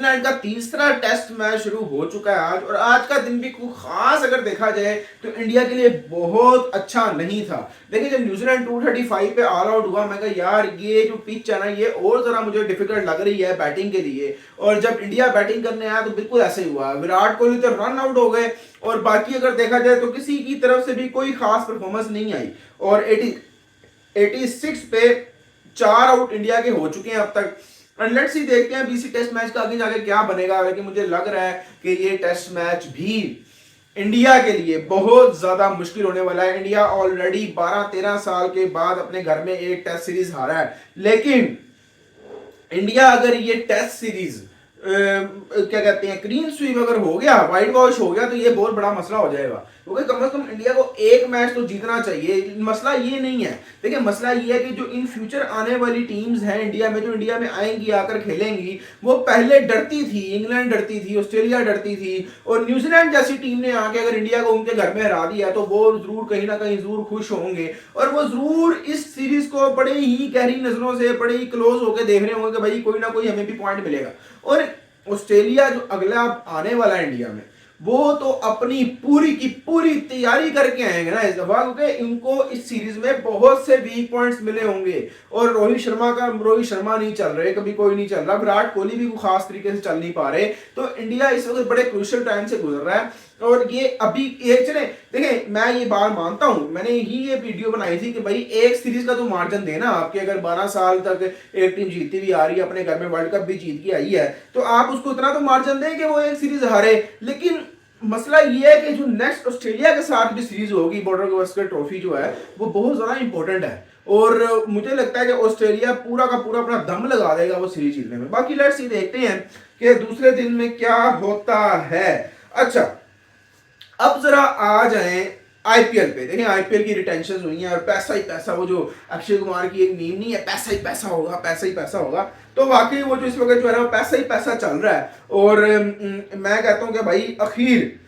New Zealand का तीसरा test match शुरू हो चुका है आज, और आज का दिन भी कुछ खास अगर देखा जाए तो इंडिया के लिए बहुत अच्छा नहीं था। देखिए जब न्यूजीलैंड 235 पे ऑल आउट हुआ, मैं कहा यार ये जो पिच है ना ये और जरा मुझे डिफिकल्ट लग रही है बैटिंग के लिए, और जब इंडिया बैटिंग करने आया तो बिल्कुल ऐसे ही हुआ। विराट कोहली तो रन आउट हो गए, और बाकी अगर देखा जाए तो किसी की तरफ से भी कोई खास परफॉर्मेंस नहीं आई, और 86 पे 4 आउट इंडिया के हो चुके हैं अब तक। और लेट्स सी देखते हैं बीसी टेस्ट मैच का आगे जाके क्या बनेगा, लेकिन मुझे लग रहा है कि ये टेस्ट मैच भी इंडिया के लिए बहुत ज्यादा मुश्किल होने वाला है। इंडिया ऑलरेडी 12-13 साल के बाद अपने घर में एक टेस्ट सीरीज हारा है, लेकिन इंडिया अगर ये टेस्ट सीरीज क्या कहते हैं क्लीन स्वीप अगर हो गया, वाइट वॉश हो गया, तो ये बहुत बड़ा मसला हो जाएगा, क्योंकि कम से कम इंडिया को एक मैच तो जीतना चाहिए। मसला ये नहीं है, देखिए मसला ये है कि जो इन फ्यूचर आने वाली टीम्स हैं इंडिया में, जो इंडिया में आएंगी आकर खेलेंगी, वो पहले डरती थी, इंग्लैंड डरती थी, ऑस्ट्रेलिया डरती थी, और न्यूजीलैंड जैसी टीम ने आके अगर इंडिया को उनके घर में हरा दिया तो वो जरूर कहीं ना कहीं जरूर खुश होंगे, और वो जरूर इस सीरीज को बड़े ही गहरी नजरों से बड़े ही क्लोज होकर देख रहे होंगे कि भाई कोई ना कोई हमें भी पॉइंट मिलेगा। और ऑस्ट्रेलिया जो अगला आने वाला है इंडिया में, वो तो अपनी पूरी की पूरी तैयारी करके आएंगे ना इस दफा, क्योंकि इनको इस सीरीज में बहुत से वीक पॉइंट्स मिले होंगे, और रोहित शर्मा नहीं चल रहे, कभी कोई नहीं चल रहा, विराट कोहली भी खास तरीके से चल नहीं पा रहे, तो इंडिया इस वक्त बड़े क्रूशियल टाइम से गुजर रहा है। और ये अभी एक चले देखिए, मैं ये बात मानता हूं, मैंने ही ये वीडियो बनाई थी कि भाई एक सीरीज का तो मार्जिन देना आपके, अगर 12 साल तक एक टीम जीतती हुई आ रही है, अपने घर में वर्ल्ड कप भी जीत के आई है, तो आप उसको इतना तो मार्जिन दें कि वो एक सीरीज हारे। लेकिन मसला ये है कि जो नेक्स्ट ऑस्ट्रेलिया के साथ भी सीरीज होगी, बॉर्डर गावस्कर ट्रॉफी जो है वो बहुत ज्यादा इंपॉर्टेंट है, और मुझे लगता है कि ऑस्ट्रेलिया पूरा का पूरा अपना दम लगा देगा वो सीरीज जीतने में। बाकी लेट्स सी देखते हैं कि दूसरे दिन में क्या होता है। अच्छा, अब जरा आ जाए आईपीएल पे। देखिए आईपीएल की रिटेंशन हुई है, और पैसा ही पैसा, वो जो अक्षय कुमार की एक मीम नहीं है, पैसा ही पैसा होगा, पैसा ही पैसा होगा, तो वाकई वो जो इस वक्त जो है ना पैसा ही पैसा चल रहा है। और मैं कहता हूं कि भाई अखीर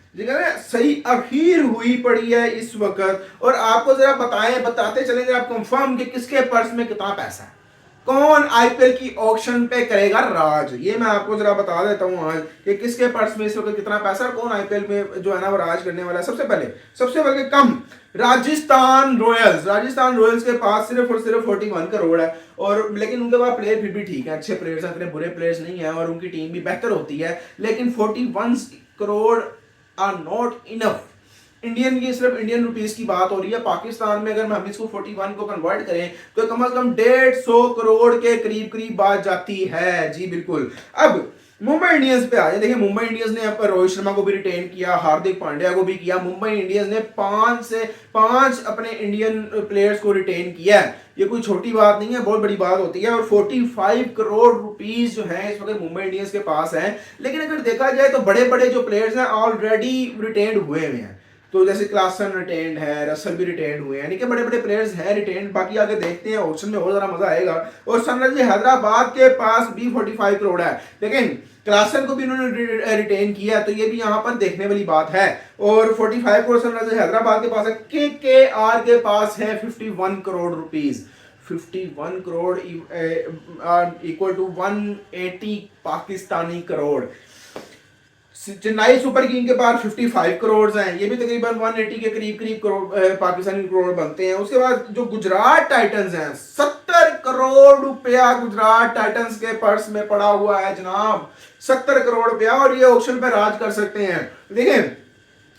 सही अखीर हुई पड़ी है इस वक्त, और आपको जरा बताते चले जरा कंफर्म कि किसके पर्स में कितना पैसा है, कौन आईपीएल की ऑक्शन पे करेगा राज, ये मैं आपको जरा बता देता हूं आज कि किसके पर्स में इस वक्त कितना पैसा है, कौन आईपीएल में जो है ना वो राज करने वाला है। सबसे पहले कम राजस्थान रॉयल्स के पास सिर्फ और सिर्फ 41 करोड़ है, और लेकिन उनके पास प्लेयर फिर भी ठीक है, अच्छे प्लेयर्स हैं, इतने बुरे प्लेयर्स नहीं है, और उनकी टीम भी बेहतर होती है, लेकिन 41 करोड़ आर नॉट इनफ। सिर्फ इंडियन रुपीस की बात हो रही है। पाकिस्तान में अगर हम इसको 41 को कन्वर्ट करें तो कम से कम 150 करोड़ के करीब करीब बात जाती है। जी बिल्कुल। अब मुंबई इंडियंस पे आ जाए। देखिए मुंबई इंडियंस ने रोहित शर्मा को भी रिटेन किया, हार्दिक पांड्या को भी किया। मुंबई इंडियंस ने 5 अपने इंडियन प्लेयर्स को रिटेन किया है। ये कोई छोटी बात नहीं है, बहुत बड़ी बात होती है। और 45 करोड़ रुपीस जो है इस वक्त मुंबई इंडियंस के पास है। लेकिन अगर देखा जाए तो बड़े बड़े जो प्लेयर्स हैं ऑलरेडी रिटेन्ड हुए हैं, तो जैसे क्लासन रिटेन्ड है, रसल भी रिटेन्ड हुए हैं, यानी कि बड़े बड़े प्लेयर्स हैं रिटेन्ड। बाकी आगे देखते हैं, ऑप्शन में और ज़रा मजा आएगा। और सनराइजर्स हैदराबाद के पास भी 45 करोड़ है, लेकिन क्लासन को भी उन्होंने रिटेन किया, तो ये भी यहाँ पर देखने वाली बात है। और 45 करोड़ सनराइजर्स हैदराबाद के पास है। केकेआर के पास है 51 crore rupees. 51 crore equal to 180 Pakistani crore. Chennai super king के पास 55 करोड़ हैं, ये भी तकरीबन 180 के करीब करोड़ पाकिस्तानी करोड़ बनते हैं। उसके बाद जो गुजरात टाइटंस हैं, 70 करोड़ रुपया गुजरात टाइटंस के पर्स में पड़ा हुआ है जनाब, 70 करोड़ रुपया, और ये ऑक्शन पे राज कर सकते हैं। देखिए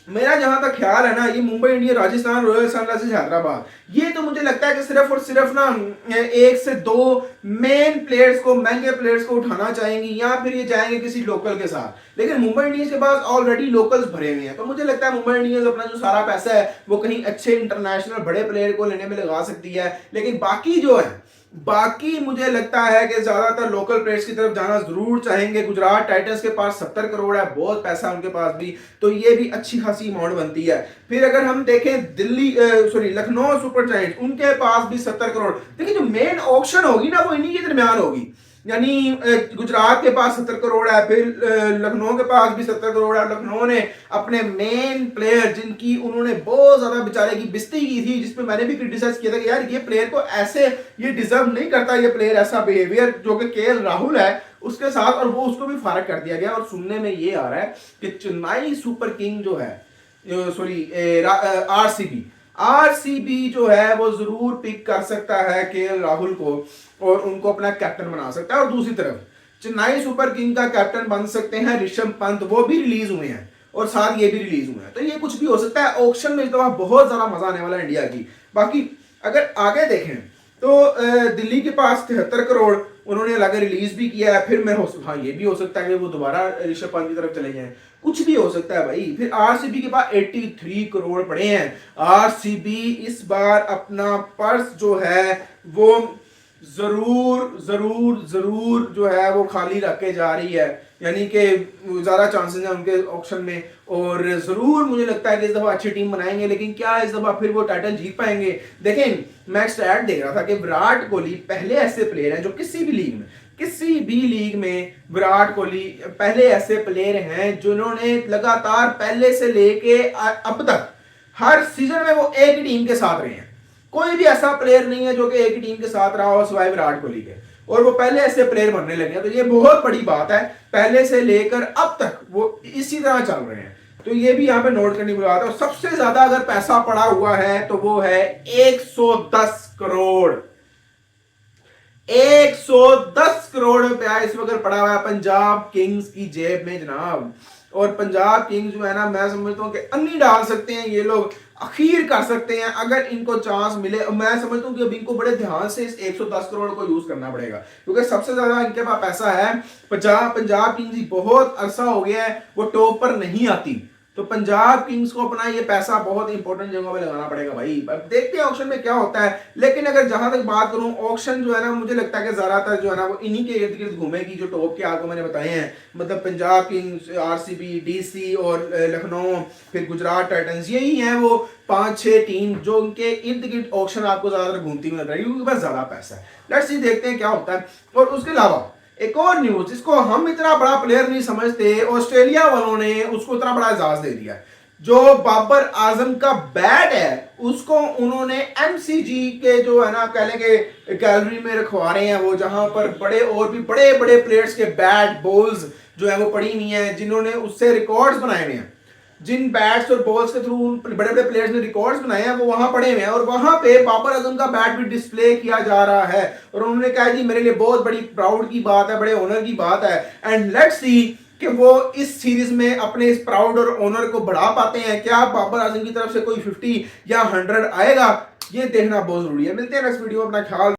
मेरा जहां तक ख्याल है ना, ये Mumbai Indians, Rajasthan Royals, Sunrisers Hyderabad, ये तो मुझे लगता है कि सिर्फ और सिर्फ ना 1 से 2 मेन प्लेयर्स को, महंगे प्लेयर्स को उठाना चाहेंगी, या फिर ये जाएंगे किसी लोकल के साथ। लेकिन मुंबई इंडियंस के पास ऑलरेडी लोकल्स भरे हुए हैं, तो मुझे लगता है मुंबई इंडियंस अपना जो सारा पैसा है वो कहीं अच्छे इंटरनेशनल बड़े प्लेयर को लेने में लगा सकती है। लेकिन बाकी मुझे लगता है कि ज्यादातर लोकल प्लेयर्स की तरफ जाना जरूर चाहेंगे। गुजरात टाइटंस के पास 70 करोड़ है, बहुत पैसा उनके पास भी, तो ये भी अच्छी खासी अमाउंट बनती है। फिर अगर हम देखें लखनऊ सुपर जायंट्स, उनके पास भी 70 करोड़। देखिए जो मेन ऑक्शन होगी ना वो इन्हीं के दरमियान होगी। यानी गुजरात के पास 70 करोड़ है, फिर लखनऊ के पास भी 70 करोड़ है। लखनऊ ने अपने मेन प्लेयर जिनकी उन्होंने बहुत ज्यादा बेचारे की बिस्ती की थी, जिसपे मैंने भी क्रिटिसाइज किया था कि यार ये प्लेयर को ऐसे ये डिजर्व नहीं करता, ये प्लेयर ऐसा बिहेवियर, जो कि केएल राहुल है उसके साथ, और वो उसको भी फारग कर दिया गया। और सुनने में ये आ रहा है कि चेन्नई सुपर किंग जो है, सॉरी आरसीबी जो है वो जरूर पिक कर सकता है केएल राहुल को और उनको अपना कैप्टन बना सकता है। और दूसरी तरफ चेन्नई सुपर किंग का कैप्टन बन सकते हैं ऋषभ पंत, वो भी रिलीज हुए हैं और साथ ये भी रिलीज हुए हैं। तो ये कुछ भी हो सकता है। ऑक्शन में इस दफा बहुत ज्यादा मजा आने वाला है इंडिया की। बाकी अगर आगे देखें तो दिल्ली के पास 73 करोड़ उन्होंने अलग रिलीज भी किया है। फिर मैं हाँ ये भी हो सकता है कि वो दोबारा ऋषभ पंत की तरफ चले जाएं, कुछ भी हो सकता है भाई। फिर आरसीबी के पास 83 करोड़ पड़े हैं। आरसीबी इस बार अपना पर्स जो है वो जरूर जरूर जरूर जो है वो खाली रख के जा रही है, यानी कि ज़्यादा चांसेस हैं उनके ऑक्शन में। और ज़रूर मुझे लगता है कि इस दफ़ा अच्छी टीम बनाएंगे, लेकिन क्या इस दफ़ा फिर वो टाइटल जीत पाएंगे? देखें, मैं स्टैट देख रहा था कि विराट कोहली पहले ऐसे प्लेयर हैं जो किसी भी लीग में विराट कोहली पहले ऐसे प्लेयर हैं जिन्होंने लगातार पहले से लेके अब तक हर सीजन में वो एक ही टीम के साथ रहे हैं। कोई भी ऐसा प्लेयर नहीं है जो कि एक ही टीम के साथ रहा हो सिवाय विराट कोहली के, और वो पहले ऐसे प्लेयर बनने लगे हैं। तो ये बहुत बड़ी बात है, पहले से लेकर अब तक वो इसी तरह चल रहे हैं। तो ये भी यहाँ पे नोट करने की बात है। और सबसे ज्यादा अगर पैसा पड़ा हुआ है तो वो है 110 करोड़। 110 करोड़ रुपया इस वक्त पड़ा हुआ है पंजाब किंग्स की जेब में जनाब। और पंजाब किंग्स जो है ना, मैं समझता हूँ कि अन्नी डाल सकते हैं ये लोग, अखीर कर सकते हैं अगर इनको चांस मिले। मैं समझता हूँ कि अब इनको बड़े ध्यान से इस 110 करोड़ को यूज करना पड़ेगा, क्योंकि सबसे ज्यादा इनके पास पैसा है। पंजाब किंग्स बहुत अरसा हो गया है वो टॉप पर नहीं आती, तो पंजाब किंग्स को अपना ये पैसा बहुत इंपॉर्टेंट जगहों पे लगाना पड़ेगा भाई। अब देखते हैं ऑक्शन में क्या होता है। लेकिन अगर जहां तक बात करूं, ऑक्शन जो है ना, मुझे लगता है कि ज्यादातर जो है ना वो इन्हीं के इर्द गिर्द घूमेगी जो टॉप के आपको मैंने बताए हैं। मतलब पंजाब किंग्स, आरसीबी, डीसी और लखनऊ, फिर गुजरात टाइटंस, यही हैं वो 5-6 टीम जो उनके इर्द गिर्द ऑक्शन आपको ज्यादातर घूमती हुई नजर आएगी, क्योंकि पास ज्यादा पैसा है। लेट्स सी, देखते हैं क्या होता है। और उसके अलावा एक और न्यूज जिसको हम इतना बड़ा प्लेयर नहीं समझते, ऑस्ट्रेलिया वालों ने उसको इतना बड़ा एजाज दे दिया। जो बाबर आजम का बैट है उसको उन्होंने एमसीजी के जो है ना कह लेंगे गैलरी में रखवा रहे हैं, वो जहां पर बड़े और भी बड़े बड़े प्लेयर्स के बैट बॉल्स जो है वो पड़ी हुई हैं, जिन्होंने उससे रिकॉर्ड्स बनाए हुए हैं। जिन बैट्स और बॉल्स के थ्रू बड़े बड़े प्लेयर्स ने रिकॉर्ड्स बनाए हैं वो वहां पड़े हुए हैं, और वहां पे बाबर आजम का बैट भी डिस्प्ले किया जा रहा है। और उन्होंने कहा जी मेरे लिए बहुत बड़ी प्राउड की बात है, बड़े ऑनर की बात है। एंड लेट्स सी कि वो इस सीरीज में अपने इस प्राउड और ऑनर को बढ़ा पाते हैं। क्या बाबर आजम की तरफ से कोई 50 या 100 आएगा? ये देखना बहुत जरूरी है। मिलते हैं नेक्स्ट वीडियो, अपना ख्याल